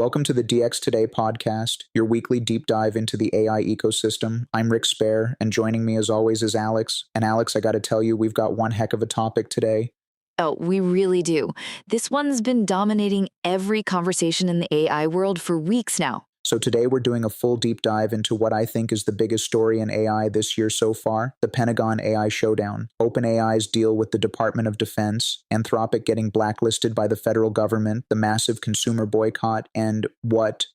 Welcome to the DX Today podcast, your weekly deep dive into the AI ecosystem. I'm Rick Spair, and joining me as always is Alex. And Alex, I got to tell you, we've got one heck of a topic today. Oh, we really do. This one's been dominating every conversation in the AI world for weeks now. So today we're doing a full deep dive into what I think is the biggest story in AI this year so far, the Pentagon AI showdown, OpenAI's deal with the Department of Defense, Anthropic getting blacklisted by the federal government, the massive consumer boycott, and what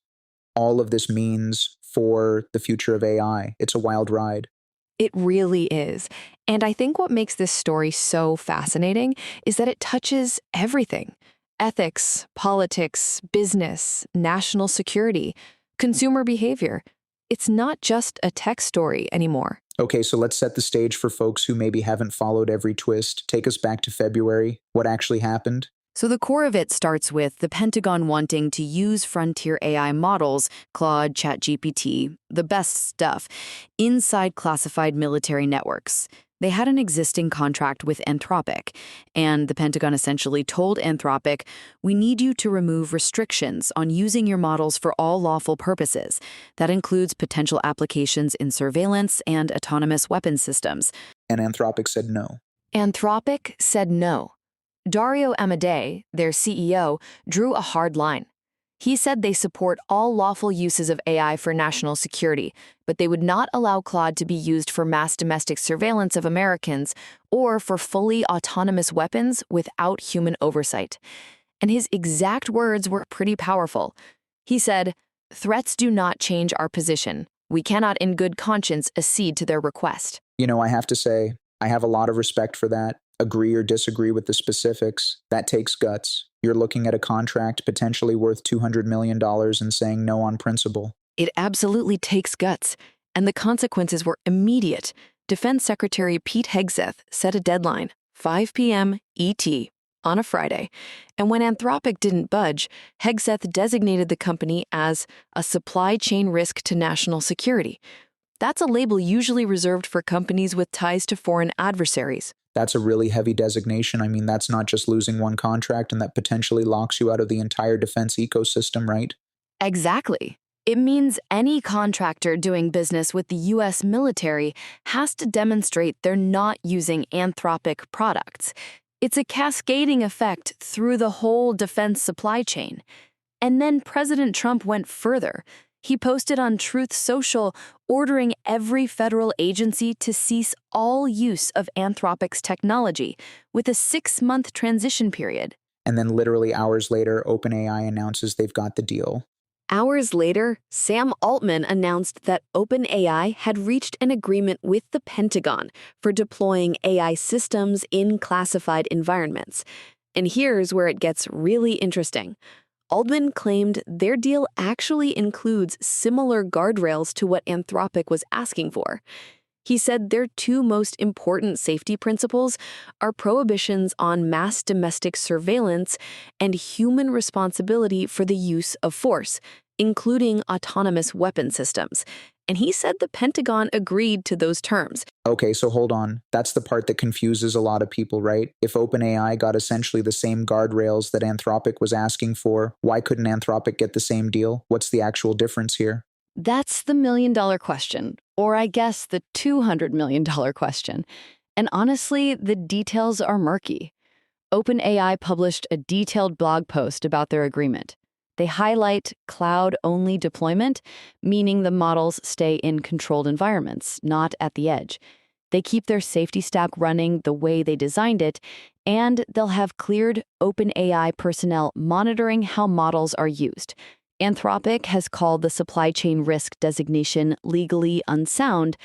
all of this means for the future of AI. It's a wild ride. It really is. And I think what makes this story so fascinating is that it touches everything: ethics, politics, business, national security, consumer behavior. It's not just a tech story anymore. Okay, so let's set the stage for folks who maybe haven't followed every twist. Take us back to February. What actually happened? So the core of it starts with the Pentagon wanting to use frontier AI models, Claude, ChatGPT, the best stuff, inside classified military networks. They had an existing contract with Anthropic, and the Pentagon essentially told Anthropic, "We need you to remove restrictions on using your models for all lawful purposes. That includes potential applications in surveillance and autonomous weapons systems." And Anthropic said no. Anthropic said no. Dario Amodei, their CEO, drew a hard line. He said they support all lawful uses of AI for national security, but they would not allow Claude to be used for mass domestic surveillance of Americans or for fully autonomous weapons without human oversight. And his exact words were pretty powerful. He said, "Threats do not change our position. We cannot in good conscience accede to their request." You know, I have to say, I have a lot of respect for that. Agree or disagree with the specifics. That takes guts. You're looking at a contract potentially worth $200 million and saying no on principle. It absolutely takes guts, and the consequences were immediate. Defense Secretary Pete Hegseth set a deadline, 5 p.m. ET, on a Friday. And when Anthropic didn't budge, Hegseth designated the company as a supply chain risk to national security. That's a label usually reserved for companies with ties to foreign adversaries. That's a really heavy designation. I mean, that's not just losing one contract, and that potentially locks you out of the entire defense ecosystem, right? Exactly. It means any contractor doing business with the U.S. military has to demonstrate they're not using Anthropic products. It's a cascading effect through the whole defense supply chain. And then President Trump went further. He posted on Truth Social ordering every federal agency to cease all use of Anthropic's technology with a 6-month transition period. And then literally hours later, OpenAI announces they've got the deal. Hours later, Sam Altman announced that OpenAI had reached an agreement with the Pentagon for deploying AI systems in classified environments. And here's where it gets really interesting. Altman claimed their deal actually includes similar guardrails to what Anthropic was asking for. He said their two most important safety principles are prohibitions on mass domestic surveillance and human responsibility for the use of force, including autonomous weapon systems. And he said the Pentagon agreed to those terms. Okay, so hold on. That's the part that confuses a lot of people, right? If OpenAI got essentially the same guardrails that Anthropic was asking for, why couldn't Anthropic get the same deal? What's the actual difference here? That's the million-dollar question, or I guess the $200 million question. And honestly, the details are murky. OpenAI published a detailed blog post about their agreement. They highlight cloud-only deployment, meaning the models stay in controlled environments, not at the edge. They keep their safety stack running the way they designed it, and they'll have cleared OpenAI personnel monitoring how models are used. Anthropic has called the supply chain risk designation legally unsound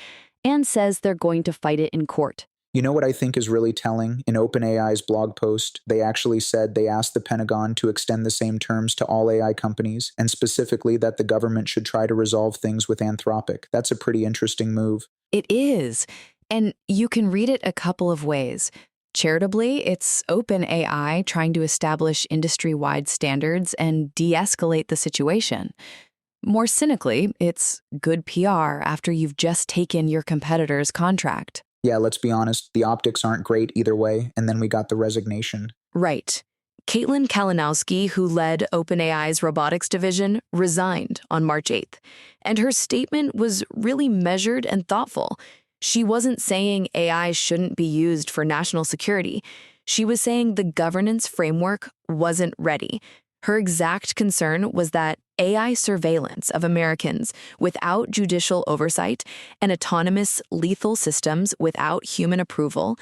and says they're going to fight it in court. You know what I think is really telling? In OpenAI's blog post, they actually said they asked the Pentagon to extend the same terms to all AI companies, and specifically that the government should try to resolve things with Anthropic. That's a pretty interesting move. It is. And you can read it a couple of ways. Charitably, it's OpenAI trying to establish industry-wide standards and de-escalate the situation. More cynically, it's good PR after you've just taken your competitor's contract. Yeah, let's be honest, the optics aren't great either way, and then we got the resignation. Right. Kalinowski, who led OpenAI's robotics division, resigned on March 8th. And her statement was really measured and thoughtful. She wasn't saying AI shouldn't be used for national security. She was saying the governance framework wasn't ready. Her exact concern was that AI surveillance of Americans without judicial oversight and autonomous lethal systems without human approval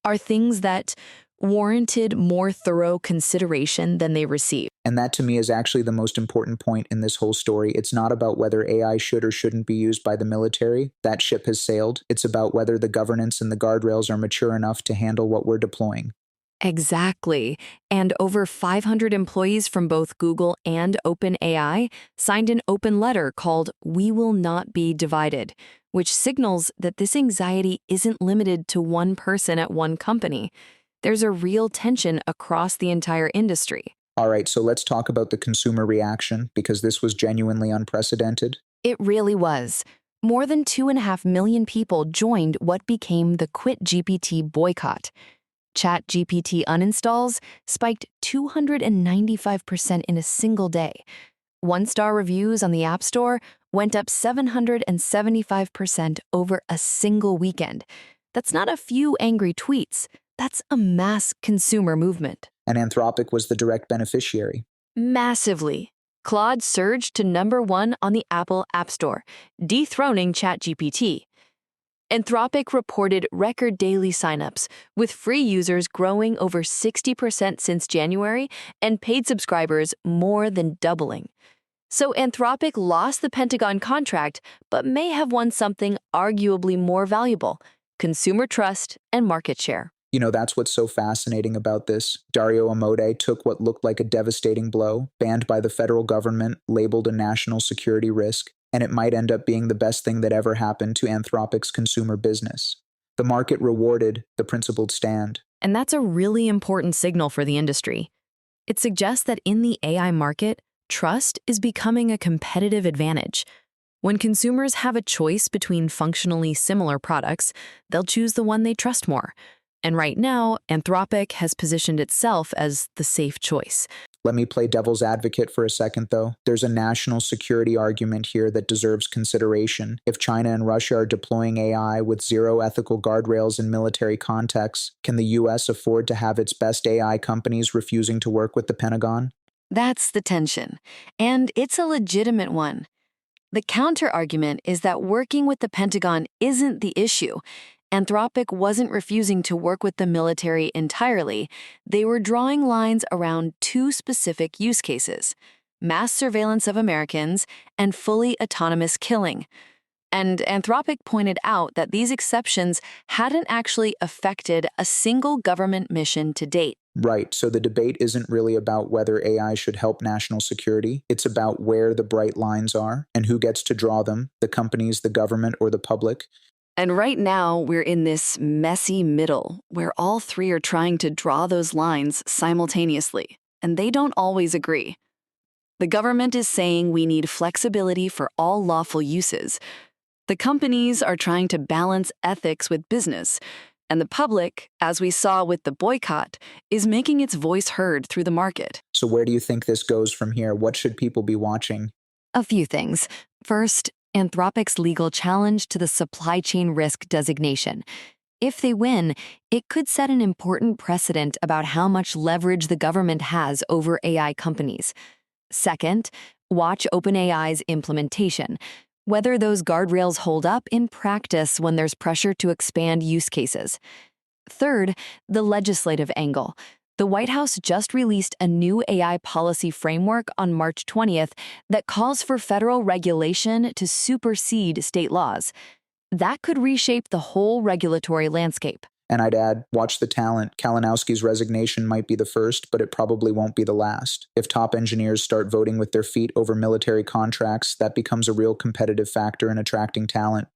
are things that warranted more thorough consideration than they received. And that to me is actually the most important point in this whole story. It's not about whether AI should or shouldn't be used by the military. That ship has sailed. It's about whether the governance and the guardrails are mature enough to handle what we're deploying. Exactly. And over 500 employees from both Google and OpenAI signed an open letter called "We Will Not Be Divided," which signals that this anxiety isn't limited to one person at one company. There's a real tension across the entire industry. All right, so let's talk about the consumer reaction, because this was genuinely unprecedented. It really was. More than 2.5 million people joined what became the Quit GPT boycott. ChatGPT uninstalls spiked 295% in a single day. One-star reviews on the App Store went up 775% over a single weekend. That's not a few angry tweets. That's a mass consumer movement. And Anthropic was the direct beneficiary. Massively. Claude surged to #1 on the Apple App Store, dethroning ChatGPT. Anthropic reported record daily signups, with free users growing over 60% since January and paid subscribers more than doubling. So Anthropic lost the Pentagon contract, but may have won something arguably more valuable: consumer trust and market share. You know, that's what's so fascinating about this. Dario Amodei took what looked like a devastating blow, banned by the federal government, labeled a national security risk, and it might end up being the best thing that ever happened to Anthropic's consumer business. The market rewarded the principled stand. And that's a really important signal for the industry. It suggests that in the AI market, trust is becoming a competitive advantage. When consumers have a choice between functionally similar products, they'll choose the one they trust more. And right now, Anthropic has positioned itself as the safe choice. Let me play devil's advocate for a second, though. There's a national security argument here that deserves consideration. If China and Russia are deploying AI with zero ethical guardrails in military contexts, can the US afford to have its best AI companies refusing to work with the Pentagon? That's the tension. And it's a legitimate one. The counter-argument is that working with the Pentagon isn't the issue. Anthropic wasn't refusing to work with the military entirely. They were drawing lines around two specific use cases: mass surveillance of Americans and fully autonomous killing. And Anthropic pointed out that these exceptions hadn't actually affected a single government mission to date. Right, so the debate isn't really about whether AI should help national security. It's about where the bright lines are and who gets to draw them: the companies, the government, or the public. And right now, we're in this messy middle where all three are trying to draw those lines simultaneously, and they don't always agree. The government is saying we need flexibility for all lawful uses. The companies are trying to balance ethics with business, and the public, as we saw with the boycott, is making its voice heard through the market. So where do you think this goes from here? What should people be watching? A few things. First, Anthropic's legal challenge to the supply chain risk designation. If they win, it could set an important precedent about how much leverage the government has over AI companies. Second, watch OpenAI's implementation, whether those guardrails hold up in practice when there's pressure to expand use cases. Third, the legislative angle. The White House just released a new AI policy framework on March 20th that calls for federal regulation to supersede state laws. That could reshape the whole regulatory landscape. And I'd add, watch the talent. Kalinowski's resignation might be the first, but it probably won't be the last. If top engineers start voting with their feet over military contracts, that becomes a real competitive factor in attracting talent.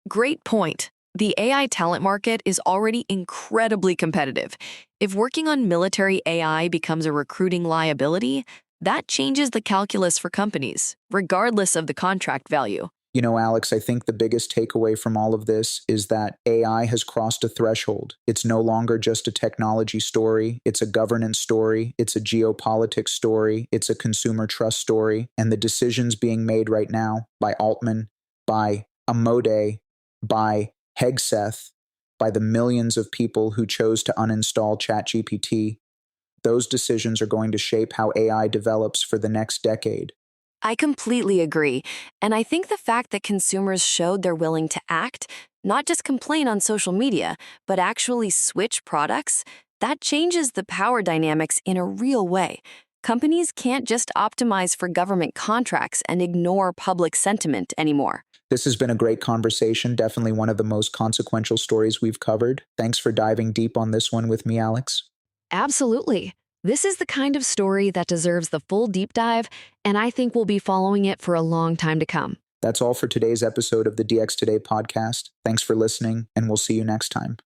Great point. The AI talent market is already incredibly competitive. If working on military AI becomes a recruiting liability, that changes the calculus for companies, regardless of the contract value. Alex, I think the biggest takeaway from all of this is that AI has crossed a threshold. It's no longer just a technology story. It's a governance story. It's a geopolitics story. It's a consumer trust story. And the decisions being made right now by Altman, by Amodei, by Hegseth, by the millions of people who chose to uninstall ChatGPT, those decisions are going to shape how AI develops for the next decade. I completely agree. And I think the fact that consumers showed they're willing to act, not just complain on social media, but actually switch products, that changes the power dynamics in a real way. Companies can't just optimize for government contracts and ignore public sentiment anymore. This has been a great conversation, definitely one of the most consequential stories we've covered. Thanks for diving deep on this one with me, Alex. Absolutely. This is the kind of story that deserves the full deep dive, and I think we'll be following it for a long time to come. That's all for today's episode of the DX Today podcast. Thanks for listening, and we'll see you next time.